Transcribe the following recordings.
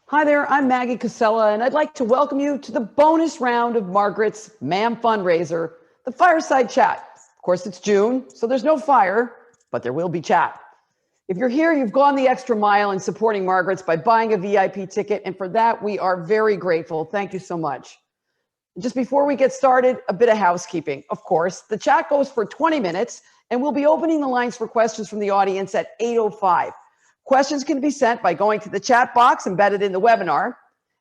Hi there, I'm Maggie Cassella, and I'd like to welcome you to the bonus round of Margaret's MAM fundraiser, the Fireside Chat. Of course, it's June, so there's no fire, but there will be chat. If you're here, you've gone the extra mile in supporting Margaret's by buying a VIP ticket, and for that, we are very grateful. Thank you so much. Just before we get started, a bit of housekeeping. Of course, the chat goes for 20 minutes, and we'll be opening the lines for questions from the audience at 8:05. Questions can be sent by going to the chat box embedded in the webinar.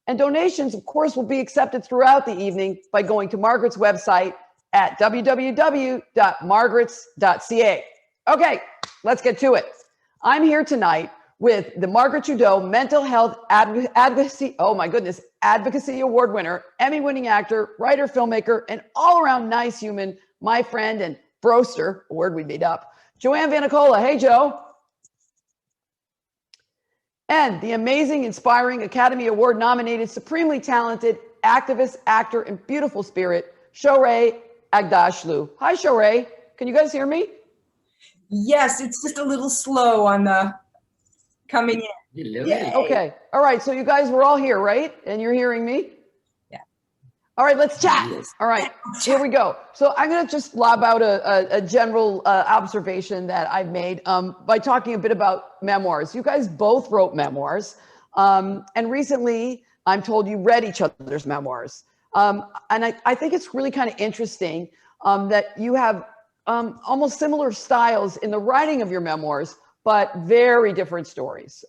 And donations, of course, will be accepted throughout the evening by going to Margaret's website at www.margarets.ca. Okay, let's get to it. I'm here tonight with the Margaret Trudeau Mental Health Advocacy, Advocacy Award winner, Emmy-winning actor, writer, filmmaker, and all-around nice human, my friend and broster, a word we made up, Joanne Vannicola. Hey, Joe. And the amazing, inspiring, Academy Award nominated, supremely talented activist, actor, and beautiful spirit, Shohreh Aghdashloo. Hi, Shohreh. Can you guys hear me? Yes, it's just a little slow on the coming in. Yeah. Okay. All right. So you guys were all here, right? And you're hearing me? Yeah. All right. Let's chat. Yes. All right. Here we go. So I'm going to just lob out a general observation that I've made by talking a bit about memoirs. You guys both wrote memoirs. And recently, I'm told you read each other's memoirs. And I think it's really kind of interesting that you have almost similar styles in the writing of your memoirs, but very different stories.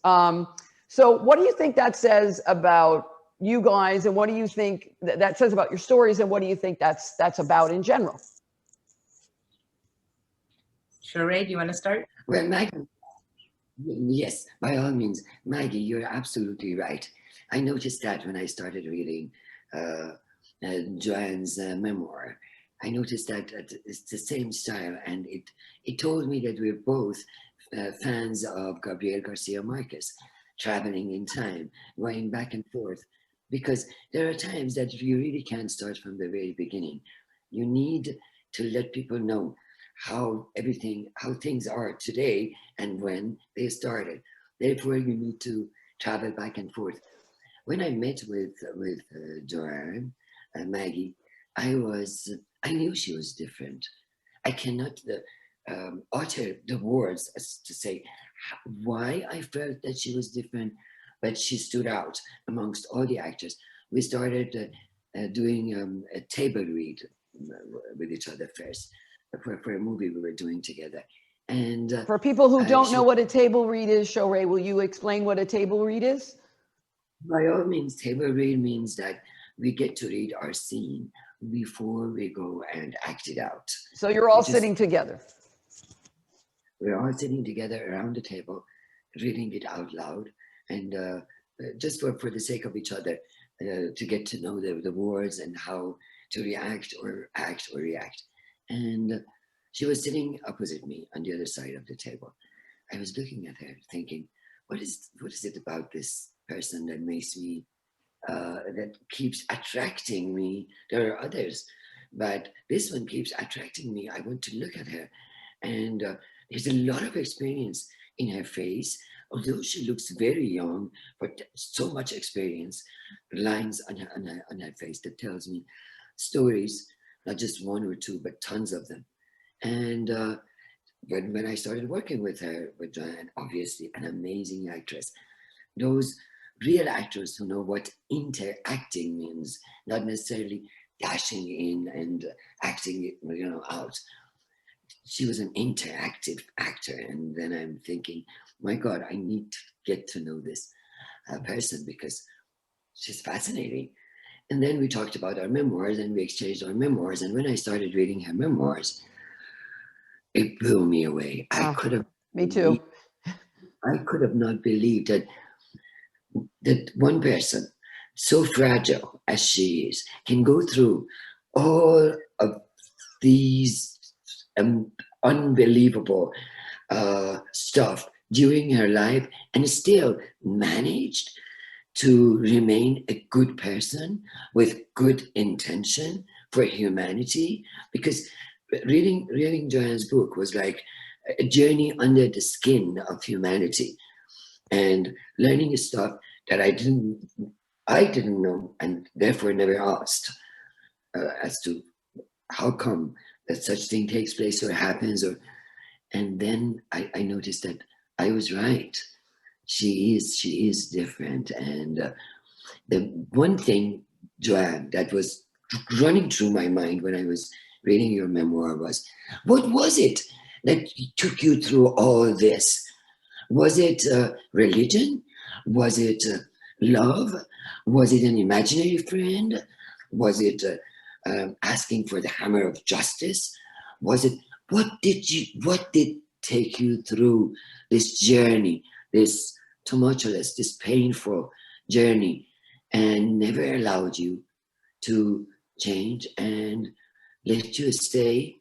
So what do you think that says about you guys, and what do you think that says about your stories, and what do you think that's about in general? Shohreh, do you want to start? Well, Maggie, yes, by all means. Maggie, you're absolutely right. I noticed that when I started reading Joanne's memoir. I noticed that it's the same style, and it told me that we're both fans of Gabriel Garcia Marquez, traveling in time, going back and forth, because there are times that you really can't start from the very beginning. You need to let people know how things are today and when they started. Therefore, you need to travel back and forth. When I met with Joanne, Maggie, I knew she was different. I cannot utter the words as to say why I felt that she was different, but she stood out amongst all the actors. We started doing a table read with each other first for a movie we were doing together. And for people who don't know what a table read is, Shohreh, will you explain what a table read is? By all means, table read means that we get to read our scene before we go and act it out. So you're all sitting together. We're all sitting together around the table, reading it out loud, and just for the sake of each other, to get to know the words and how to react or act or react. And she was sitting opposite me on the other side of the table. I was looking at her thinking, what is it about this person that makes me that keeps attracting me? There are others, but this one keeps attracting me. I want to look at her, and there's a lot of experience in her face. Although she looks very young, but so much experience, lines on her face that tells me stories, not just one or two, but tons of them. And when I started working with her, with Joanne, obviously an amazing actress, those real actors who know what interacting means, not necessarily dashing in and acting it, out. She was an interactive actor, and then I'm thinking, my God, I need to get to know this person because she's fascinating. And then we talked about our memoirs, and we exchanged our memoirs. And when I stared reading her memoirs, it blew me away. Me too. I could have not believed that one person, so fragile as she is, can go through all of these unbelievable stuff during her life and still managed to remain a good person with good intention for humanity. Because reading Joanne's book was like a journey under the skin of humanity, and learning stuff that I didn't know, and therefore never asked as to how come that such thing takes place or happens, and then I noticed that I was right. She is different, and the one thing, Joanne, that was running through my mind when I was reading your memoir was, what was it that took you through all this? Was it religion? Was it love? Was it an imaginary friend? Was it asking for the hammer of justice? Was it, what did take you through this journey, this tumultuous, this painful journey, and never allowed you to change and let you stay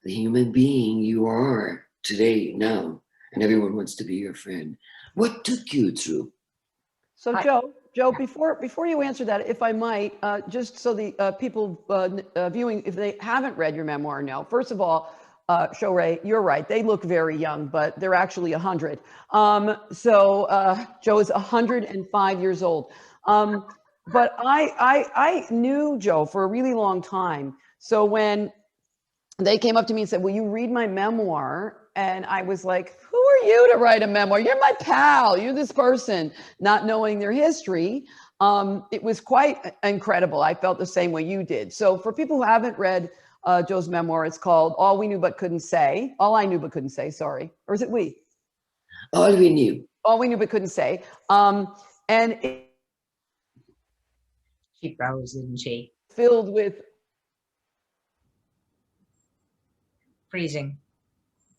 the human being you are today, now, and everyone wants to be your friend? What took you through? So Joe, before you answer that, if I might, just so the people viewing, if they haven't read your memoir now, first of all, Shohreh, you're right. They look very young, but they're actually 100. Joe is 105 years old. But I knew Joe for a really long time. So when they came up to me and said, will you read my memoir? And I was like, who are you to write a memoir? You're my pal. You're this person, not knowing their history. It was quite incredible. I felt the same way you did. So for people who haven't read Joe's memoir, it's called All We Knew But Couldn't Say. All I Knew But Couldn't Say, sorry. Or is it we? All we knew. All We Knew But Couldn't Say. She froze, didn't she? Filled with Freezing.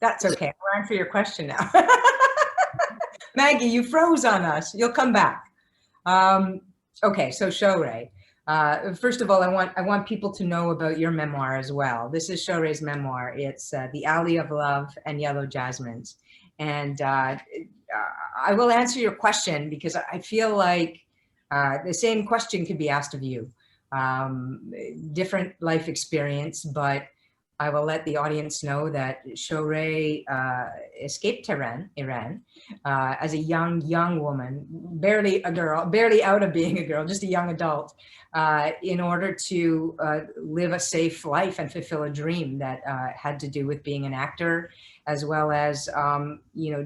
That's okay. I'll answer your question now. Maggie, you froze on us. You'll come back. Okay, so Shohreh. First of all, I want people to know about your memoir as well. This is Shohreh's memoir. It's The Alley of Love and Yellow Jasmines. And I will answer your question because I feel like the same question could be asked of you. Different life experience, but I will let the audience know that Shohreh escaped Iran as a young woman, barely a girl, barely out of being a girl, just a young adult, in order to live a safe life and fulfill a dream that had to do with being an actor, as well as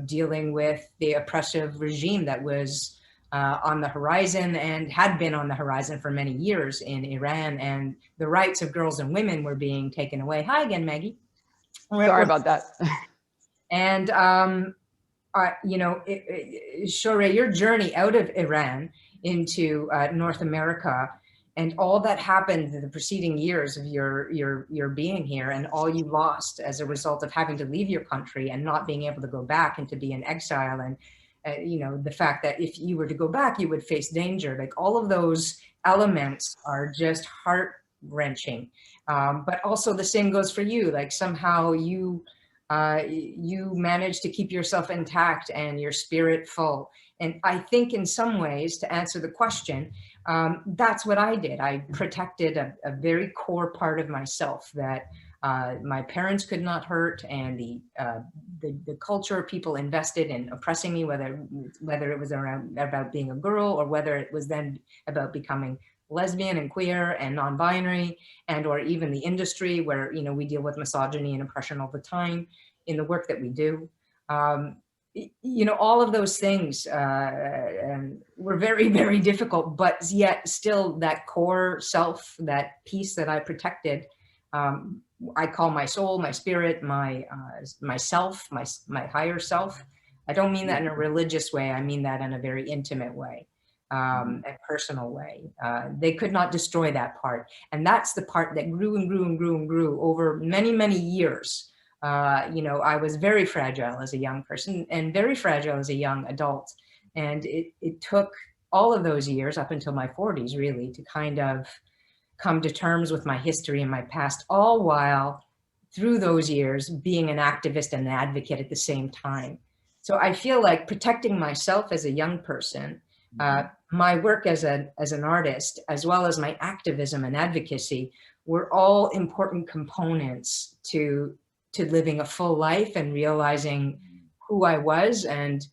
dealing with the oppressive regime that was on the horizon and had been on the horizon for many years in Iran, and the rights of girls and women were being taken away. Hi again, Maggie. Sorry about that. And, Shohreh, your journey out of Iran into North America and all that happened in the preceding years of your being here, and all you lost as a result of having to leave your country and not being able to go back and to be in exile, and the fact that if you were to go back, you would face danger. Like, all of those elements are just heart-wrenching. But also the same goes for you. Like, somehow you managed to keep yourself intact and your spirit full. And I think in some ways, to answer the question, that's what I did. I protected a very core part of myself that my parents could not hurt, and the culture people invested in oppressing me, whether it was about being a girl, or whether it was then about becoming lesbian and queer and non-binary, and or even the industry where we deal with misogyny and oppression all the time in the work that we do. All of those things were very, very difficult, but yet still that core self, that piece that I protected, I call my soul, my spirit, myself, my higher self. I don't mean that in a religious way. I mean that in a very intimate way, a personal way. They could not destroy that part. And that's the part that grew and grew and grew and grew over many, many years. I was very fragile as a young person and very fragile as a young adult. And it took all of those years up until my 40s, really, to kind of come to terms with my history and my past, all while through those years being an activist and an advocate at the same time. So I feel like protecting myself as a young person, my work as an artist, as well as my activism and advocacy, were all important components to living a full life and realizing who I was, and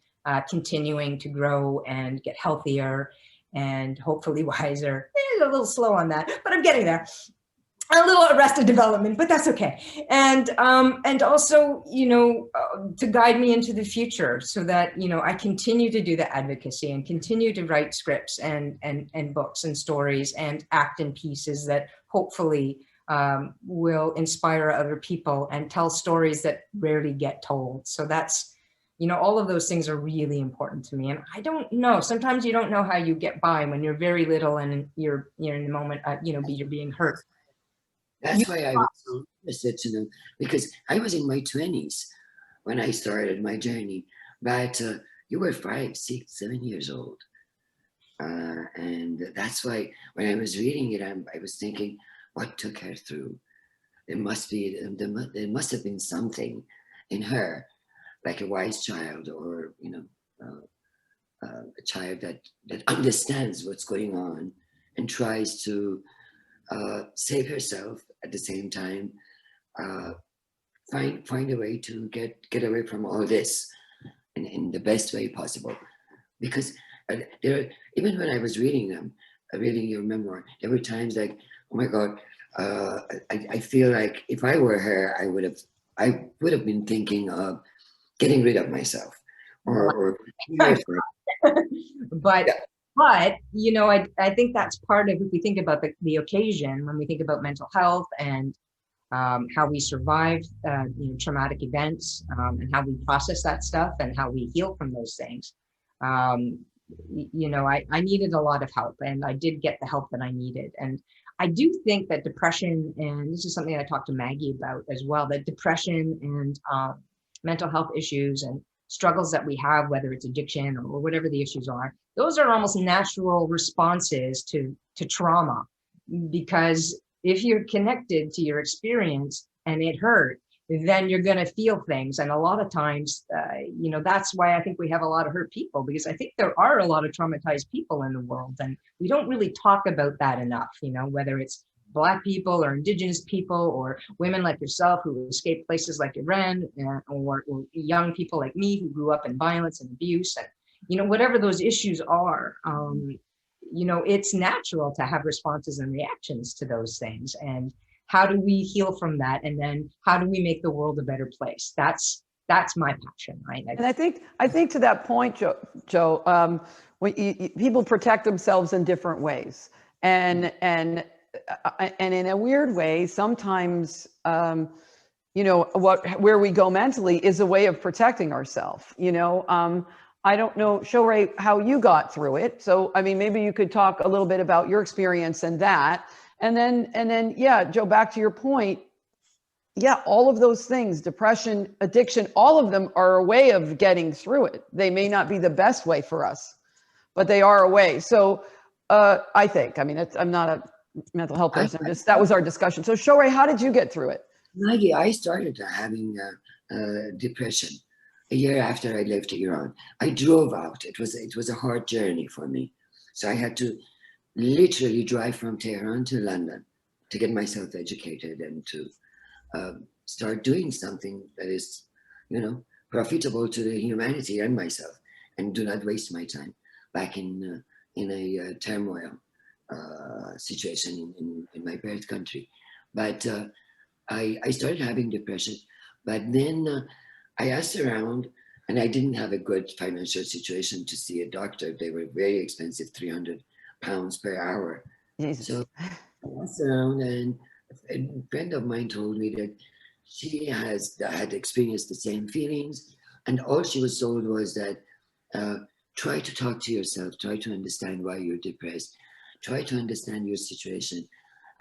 continuing to grow and get healthier and hopefully wiser. A little slow on that, but I'm getting there. A little arrested development, but that's okay. And also, to guide me into the future so that, I continue to do the advocacy and continue to write scripts and books and stories and act in pieces that hopefully will inspire other people and tell stories that rarely get told. So that's, all of those things are really important to me. And I don't know, sometimes you don't know how you get by when you're very little and you're in the moment, you're being hurt. That's why I was so interested to know, because I was in my 20s when I started my journey, but you were 5, 6, 7 years old. And that's why when I was reading it, I was thinking, what took her through? There must have been something in her, like a wise child, or a child that understands what's going on and tries to save herself at the same time, find a way to get away from all this in the best way possible. Because even when I was reading your memoir, there were times like, oh my God, I feel like if I were her, I would have been thinking of getting rid of myself, or but. Yeah. But, I think that's part of, if we think about the occasion, when we think about mental health and how we survive traumatic events, and how we process that stuff and how we heal from those things. I needed a lot of help, and I did get the help that I needed. And I do think that depression, and this is something I talked to Maggie about as well, that depression and mental health issues and struggles that we have, whether it's addiction or whatever the issues are, those are almost natural responses to trauma. Because if you're connected to your experience and it hurt, then you're going to feel things. And a lot of times, that's why I think we have a lot of hurt people, because I think there are a lot of traumatized people in the world, and we don't really talk about that enough, whether it's Black people or Indigenous people or women like yourself who escaped places like Iran, or young people like me who grew up in violence and abuse, and whatever those issues are, it's natural to have responses and reactions to those things. And how do we heal from that? And then how do we make the world a better place? That's my passion, right? And I think to that point, Joe, people protect themselves in different ways, and in a weird way, sometimes, where we go mentally is a way of protecting ourselves. I don't know, Shohreh, how you got through it. So, maybe you could talk a little bit about your experience and that. And then, yeah, Joe, back to your point. Yeah, all of those things, depression, addiction, all of them are a way of getting through it. They may not be the best way for us, but they are a way. So I think, I'm not a mental health person, that was our discussion. So Shohreh, how did you get through it? Maggie, I started having depression a year after I left Iran. I drove out. It was a hard journey for me. So I had to literally drive from Tehran to London to get myself educated and to start doing something that is, profitable to the humanity and myself, and do not waste my time back in a turmoil situation in my birth country. But I started having depression, but then I asked around, and I didn't have a good financial situation to see a doctor. They were very expensive, £300 per hour. Jesus. So I asked around, and a friend of mine told me that she had experienced the same feelings, and all she was told was that try to talk to yourself, try to understand why you're depressed, try to understand your situation,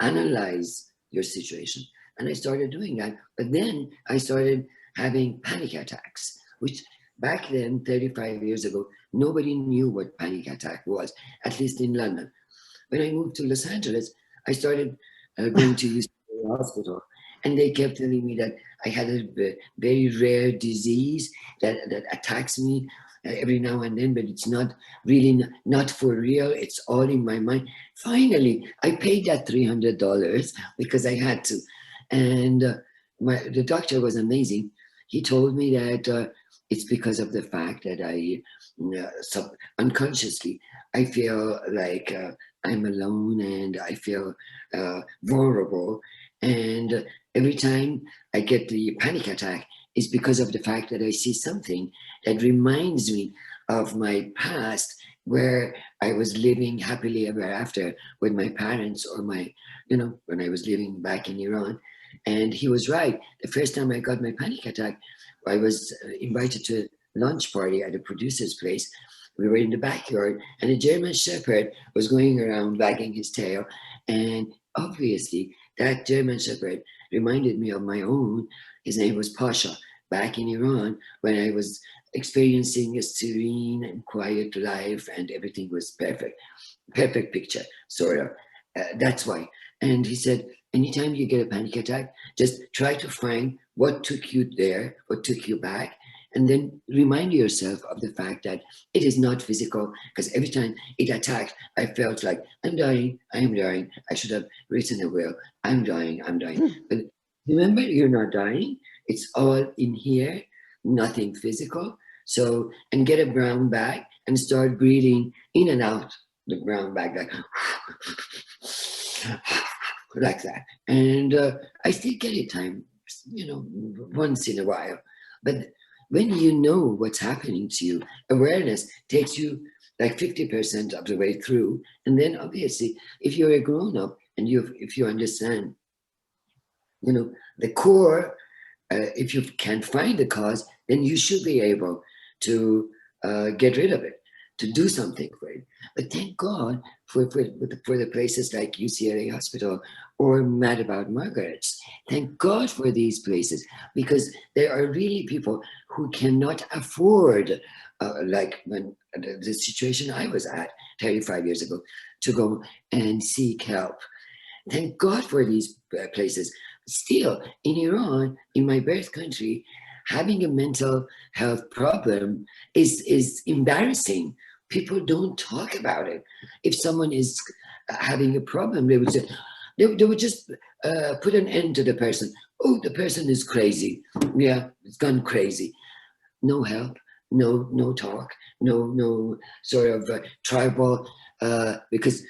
analyze your situation. And I started doing that, but then I started having panic attacks, which back then, 35 years ago, nobody knew what panic attack was, at least in London. When I moved to Los Angeles, I started going to UCLA hospital, and they kept telling me that I had a very rare disease that attacks me every now and then, but it's not really not for real. It's all in my mind. Finally, I paid that $300 because I had to. And the doctor was amazing. He told me that it's because of the fact that unconsciously, I feel like I'm alone and I feel vulnerable. And every time I get the panic attack, it's because of the fact that I see something that reminds me of my past, where I was living happily ever after with my parents, or when I was living back in Iran. And he was right. The first time I got my panic attack, I was invited to a lunch party at a producer's place. We were in the backyard, and a German Shepherd was going around wagging his tail. And obviously, that German Shepherd reminded me of my own. His name was Pasha, back in Iran, when I was experiencing a serene and quiet life, and everything was perfect. Perfect picture, sort of. That's why. And he said, anytime you get a panic attack, just try to find what took you there, what took you back, and then remind yourself of the fact that it is not physical. Because every time it attacked, I felt like, I'm dying, I'm dying. I should have written a will. I'm dying, I'm dying. But remember, you're not dying. It's all in here, nothing physical. So, and get a brown bag and start breathing in and out the brown bag, like that. And I still get it once in a while. But when you know what's happening to you, awareness takes you like 50% of the way through. And then obviously, if you're a grown up and if you understand, the core, if you can find the cause, then you should be able to get rid of it, to do something for it. But thank God for the places like UCLA Hospital or Mad About Margaret's. Thank God for these places, because there are really people who cannot afford, like when the situation I was at 35 years ago, to go and seek help. Thank God for these places. Still, in Iran, in my birth country, having a mental health problem is embarrassing. People don't talk about it. If someone is having a problem, they would say, they would just put an end to the person. Oh, the person is crazy. Yeah, it's gone crazy. No help, no talk, no sort of tribal, because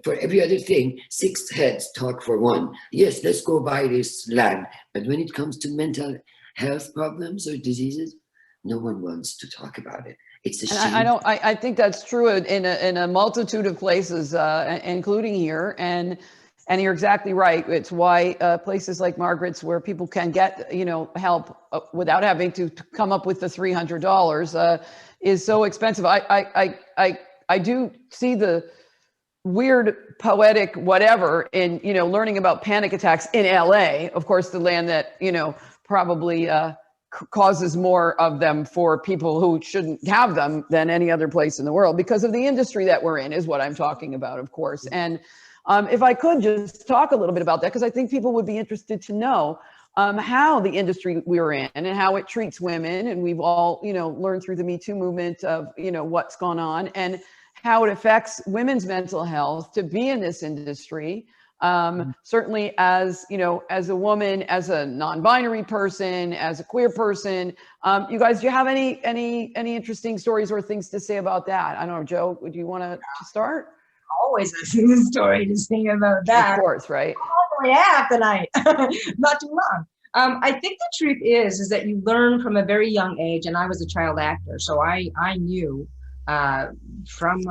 for every other thing, 6 heads talk for one. Yes, let's go buy this land. But when it comes to mental health problems or diseases, no one wants to talk about it. It's a shame. I think that's true in a multitude of places, including here. And you're exactly right. It's why places like Margaret's, where people can get help without having to come up with the $300, is so expensive. I do see the weird poetic whatever in learning about panic attacks in LA, of course, the land that probably causes more of them for people who shouldn't have them than any other place in the world, because of the industry that we're in, is what I'm talking about, of course. And if I could just talk a little bit about that, because I think people would be interested to know how the industry we're in and how it treats women. And we've all learned through the Me Too movement of what's gone on and how it affects women's mental health to be in this industry. Certainly as a woman, as a non-binary person, as a queer person. You guys, do you have any interesting stories or things to say about that? I don't know, Joe, do you want to start? Always a story to sing about that. Of course, right? Only half the night, not too long. I think the truth is that you learn from a very young age, and I was a child actor, so I knew from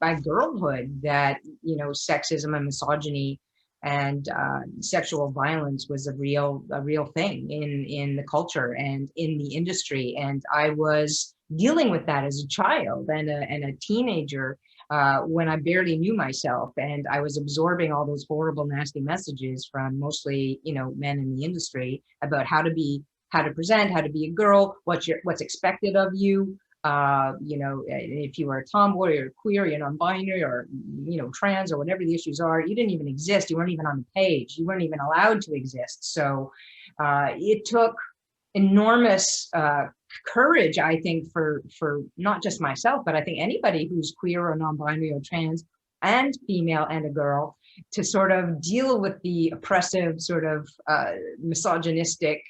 my girlhood that sexism and misogyny and sexual violence was a real thing in the culture and in the industry, and I was dealing with that as a child and a teenager when I barely knew myself, and I was absorbing all those horrible, nasty messages from mostly men in the industry about how to present, how to be a girl, what's expected of you. If you were a tomboy or queer, you're non-binary or trans or whatever the issues are, you didn't even exist. You weren't even on the page. You weren't even allowed to exist. So it took enormous courage, I think, for not just myself, but I think anybody who's queer or non-binary or trans and female and a girl, to sort of deal with the oppressive sort of misogynistic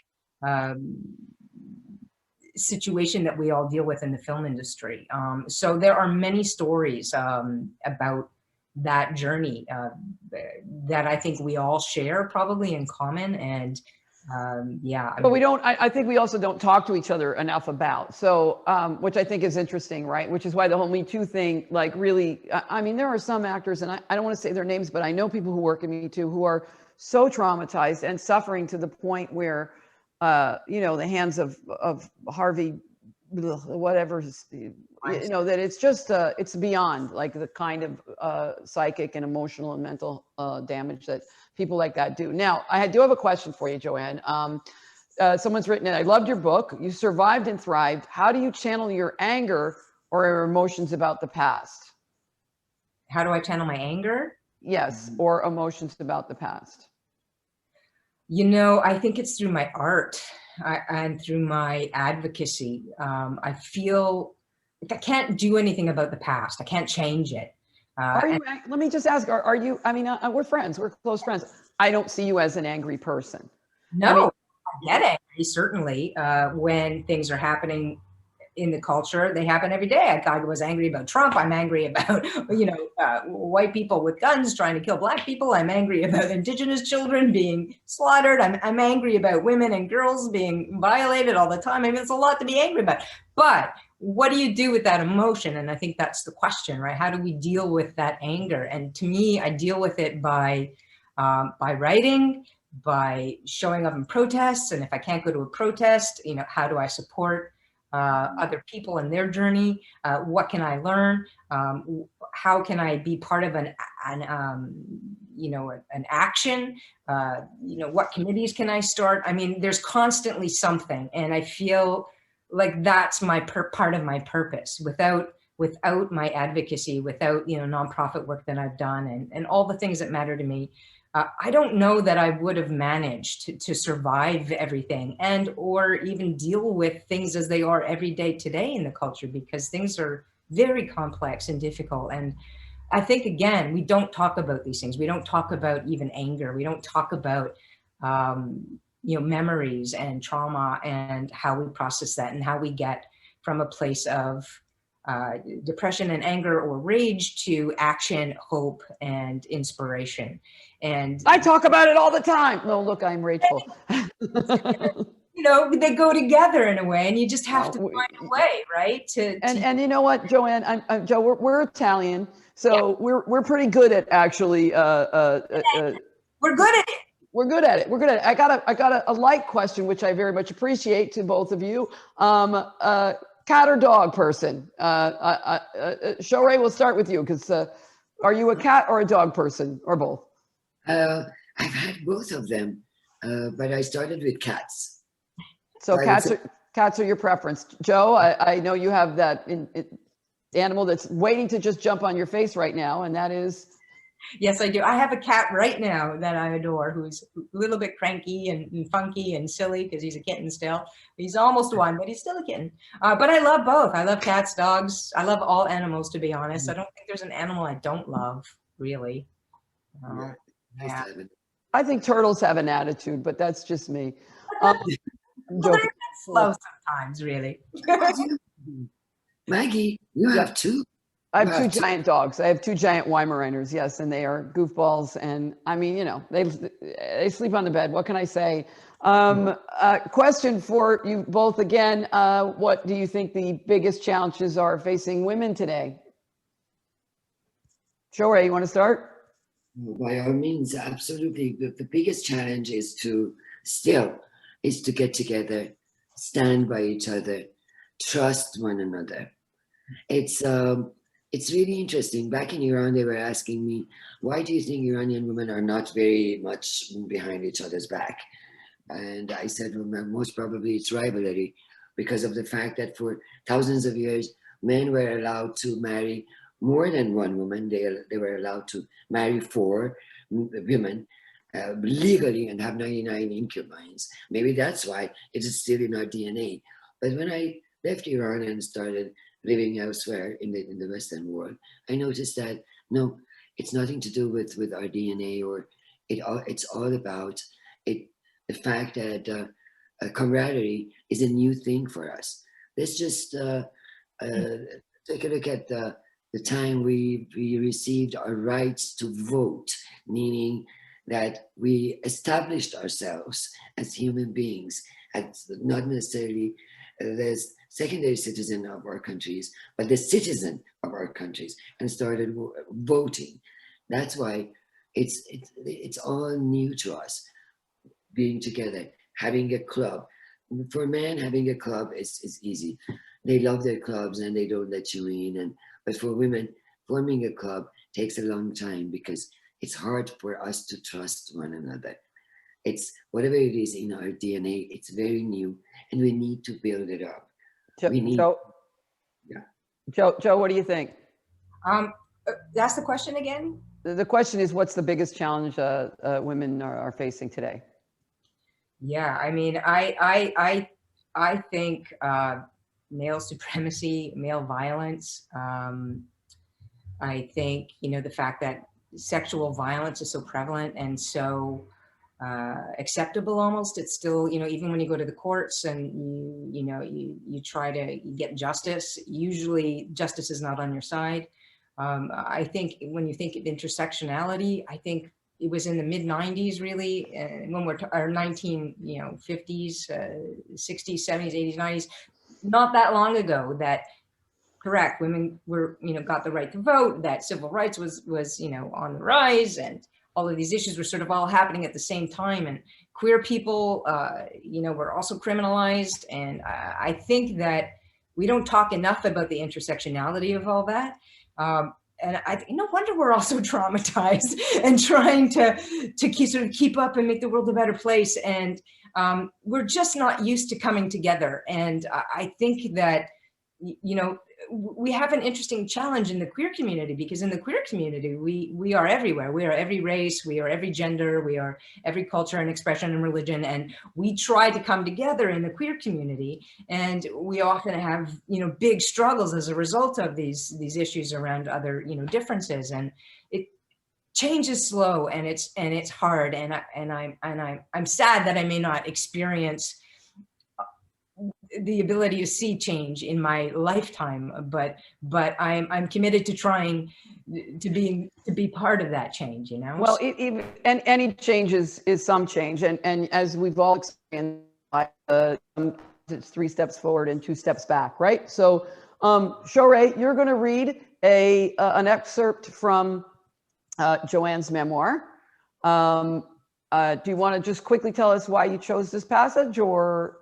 situation that we all deal with in the film industry. So there are many stories about that journey that I think we all share probably in common. And yeah. But we don't, I think we also don't talk to each other enough about. So, which I think is interesting, right? Which is why the whole Me Too thing, like really, I mean, there are some actors, and I don't want to say their names, but I know people who work in Me Too who are so traumatized and suffering to the point where, you know, the hands of Harvey, whatever, you know, that it's just, it's beyond like the kind of psychic and emotional and mental damage that people like that do. Now, I do have a question for you, Joanne. Someone's written in, I loved your book. You survived and thrived. How do you channel your anger or your emotions about the past? How do I channel my anger? Yes, or emotions about the past. You know, I think it's through my art and through my advocacy. I feel like I can't do anything about the past. I can't change it. Let me just ask, are you, I mean, we're friends, we're close friends. I don't see you as an angry person. No, I mean, I get angry, certainly, when things are happening in the culture. They happen every day. I was angry about Trump. I'm angry about, you know, white people with guns trying to kill black people. I'm angry about Indigenous children being slaughtered. I'm angry about women and girls being violated all the time. I mean, it's a lot to be angry about. But what do you do with that emotion? And I think that's the question, right? How do we deal with that anger? And to me, I deal with it by writing, by showing up in protests. And if I can't go to a protest, you know, how do I support other people in their journey? What can I learn? How can I be part of an action? You know, what committees can I start? I mean, there's constantly something, and I feel like that's my part of my purpose. Without my advocacy, without, you know, nonprofit work that I've done, and all the things that matter to me, I don't know that I would have managed to survive everything and or even deal with things as they are every day today in the culture, because things are very complex and difficult. And I think, again, we don't talk about these things. We don't talk about even anger. We don't talk about, you know, memories and trauma and how we process that and how we get from a place of depression and anger or rage to action, hope, and inspiration. And I talk about it all the time. No, look, I'm rageful. You know, they go together in a way, and you just have to find a way, right? And you know what, Joanne, Joe, we're Italian, so yeah. we're pretty good at actually. We're good at it. We're good at it. We're good at it. I got a light question, which I very much appreciate to both of you. Cat or dog person? Shohreh, we'll start with you, because are you a cat or a dog person, or both? I've had both of them, but I started with cats. So cats are your preference. Joe, I know you have that animal that's waiting to just jump on your face right now, and that is? Yes, I do. I have a cat right now that I adore, who's a little bit cranky and funky and silly because he's a kitten still. He's almost one, but he's still a kitten. But I love both. I love cats, dogs. I love all animals, to be honest. I don't think there's an animal I don't love, really. Yeah. I think turtles have an attitude, but that's just me. Well, they're slow sometimes, really. Maggie, you have two. I have two giant dogs. I have two giant Weimaraners, yes, and they are goofballs. And I mean, you know, they sleep on the bed. What can I say? Question for you both again. What do you think the biggest challenges are facing women today? Shohreh, you want to start? By all means, absolutely. The biggest challenge is to get together, stand by each other, trust one another. It's really interesting. Back in Iran, they were asking me, why do you think Iranian women are not very much behind each other's back? And I said, well, most probably it's rivalry, because of the fact that for thousands of years, men were allowed to marry more than one woman. They were allowed to marry 4 women legally and have 99 concubines. Maybe that's why it is still in our DNA. But when I left Iran and started living elsewhere in the Western world, I noticed that no, it's nothing to do with our DNA, or it's all about the fact that camaraderie is a new thing for us. Let's just take a look at the time we received our rights to vote, meaning that we established ourselves as human beings, as not necessarily the secondary citizen of our countries, but the citizen of our countries, and started voting. That's why it's all new to us, being together, having a club. For men, having a club is easy. They love their clubs and they don't let you in. But for women, forming a club takes a long time because it's hard for us to trust one another. It's whatever it is in our DNA, it's very new and we need to build it up. Joe, yeah. Joe, what do you think? That's the question again? The question is, what's the biggest challenge women are facing today? Yeah, I mean, I think male supremacy, male violence. I think, the fact that sexual violence is so prevalent and so acceptable almost. It's still, even when you go to the courts and you try to get justice, usually justice is not on your side. I think when you think of intersectionality, I think it was in the mid 90s, really, when we're, or 50s, 60s, 70s, 80s, 90s, not that long ago that, correct, women were, got the right to vote, that civil rights was, on the rise, and all of these issues were sort of all happening at the same time. And queer people, were also criminalized. And I think that we don't talk enough about the intersectionality of all that. And no wonder we're all so traumatized and trying to keep up and make the world a better place. And we're just not used to coming together. And I think that, we have an interesting challenge in the queer community, because in the queer community, we are everywhere. We are every race, we are every gender, we are every culture and expression and religion. And we try to come together in the queer community. And we often have, big struggles as a result of these issues around other, differences. And change is slow and it's hard. And I'm sad that I may not experience the ability to see change in my lifetime, but I'm committed to trying to be part of that change, Well, and any change is some change, and as we've all experienced, it's 3 steps forward and 2 steps back, right? So, Shohreh, you're going to read an excerpt from Joanne's memoir. Do you want to just quickly tell us why you chose this passage, or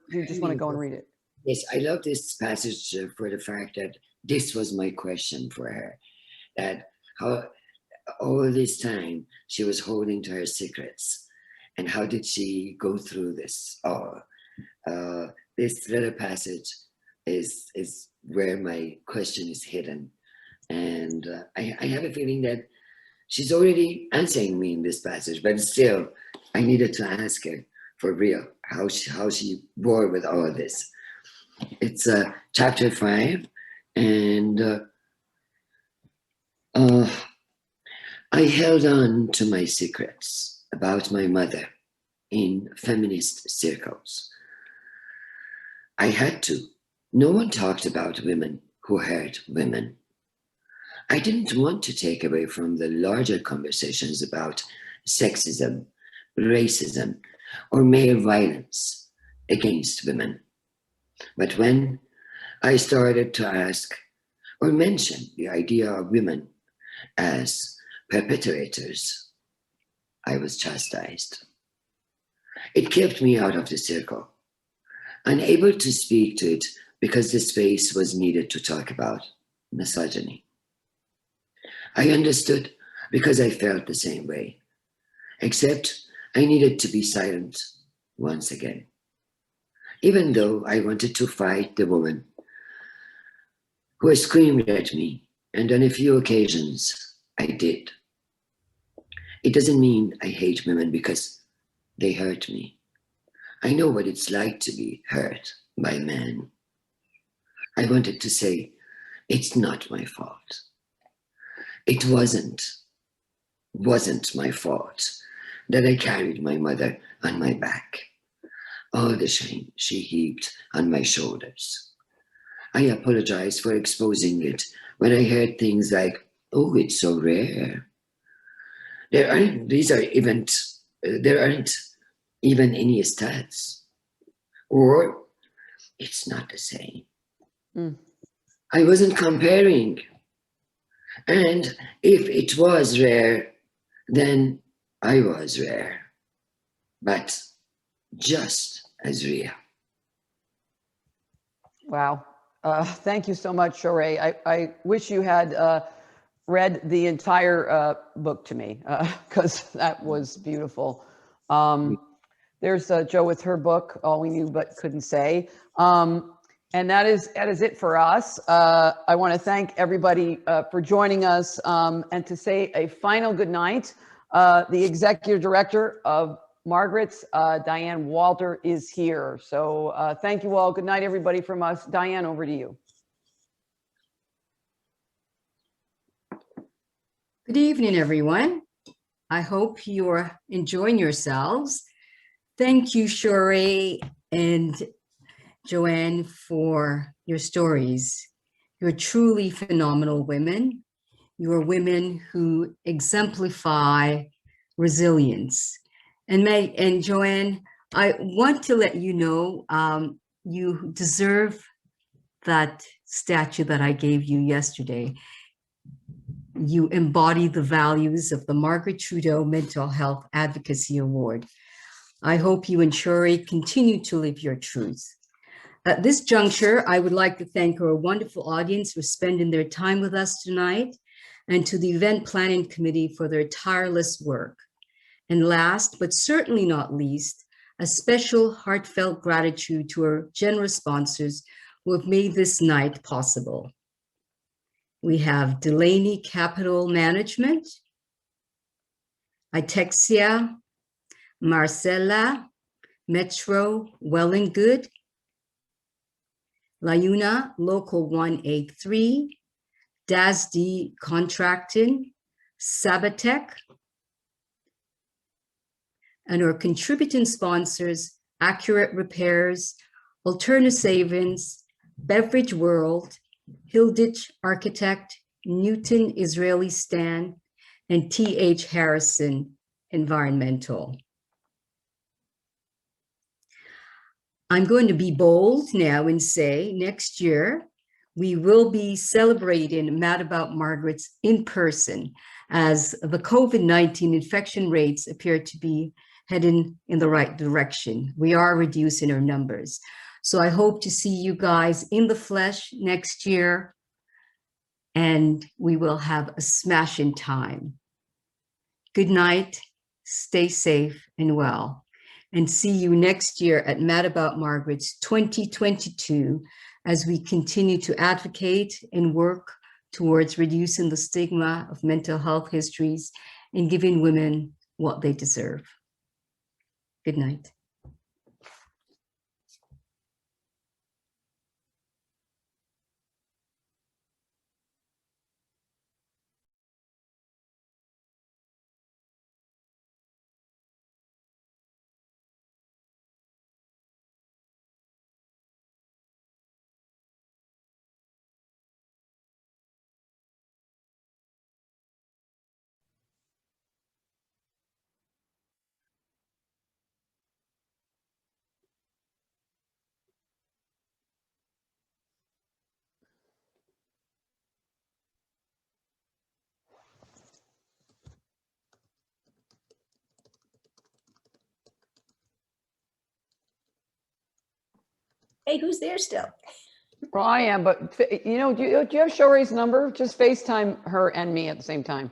do you just want to go and read it? Yes, I love this passage for the fact that this was my question for her, that how all this time she was holding to her secrets, and how did she go through this? This little passage is where my question is hidden, and I have a feeling that she's already answering me in this passage, but still, I needed to ask her for real how she bore with all of this. It's chapter 5, and I held on to my secrets about my mother in feminist circles. I had to. No one talked about women who hurt women. I didn't want to take away from the larger conversations about sexism, racism, or male violence against women. But when I started to ask or mention the idea of women as perpetrators, I was chastised. It kept me out of the circle, unable to speak to it because the space was needed to talk about misogyny. I understood because I felt the same way, except I needed to be silent once again. Even though I wanted to fight the woman who screamed at me, and on a few occasions I did. It doesn't mean I hate women because they hurt me. I know what it's like to be hurt by men. I wanted to say, it's not my fault. It wasn't my fault that I carried my mother on my back. all the shame she heaped on my shoulders. I apologized for exposing it when I heard things like, "Oh, it's so rare. There aren't even any stats," or "It's not the same." Mm. I wasn't comparing. And if it was rare, then I was rare, but just as real. Wow. Thank you so much, Shohreh. I wish you had read the entire book to me because that was beautiful. There's Jo with her book, All We Knew But Couldn't Say. And that is it for us. I want to thank everybody for joining us and to say a final good night. The executive director of Margaret's, Diane Walter, is here. So thank you all. Good night, everybody from us. Diane, over to you. Good evening, everyone. I hope you're enjoying yourselves. Thank you, Shohreh and Joanne, for your stories. You're truly phenomenal women. You're women who exemplify resilience. And Joanne, I want to let you know you deserve that statue that I gave you yesterday. You embody the values of the Margaret Trudeau Mental Health Advocacy Award. I hope you and Shohreh continue to live your truth. At this juncture, I would like to thank our wonderful audience for spending their time with us tonight, and to the event planning committee for their tireless work. And last, but certainly not least, a special heartfelt gratitude to our generous sponsors who have made this night possible. We have Delaney Capital Management, Itexia, Marcella, Metro Well and Good, Layuna Local 183, DASD Contracting, Sabatech, and our contributing sponsors, Accurate Repairs, Alterna Savings, Beverage World, Hilditch Architect, Newton Israeli Stan, and T.H. Harrison Environmental. I'm going to be bold now and say next year, we will be celebrating Mad About Margaret's in person, as the COVID-19 infection rates appear to be heading in the right direction. We are reducing our numbers. So I hope to see you guys in the flesh next year, and we will have a smashing time. Good night, stay safe and well, and see you next year at Mad About Margaret's 2022 as we continue to advocate and work towards reducing the stigma of mental health histories and giving women what they deserve. Good night. Hey, who's there still? Well, I am, but do you have Shohreh's number? Just FaceTime her and me at the same time.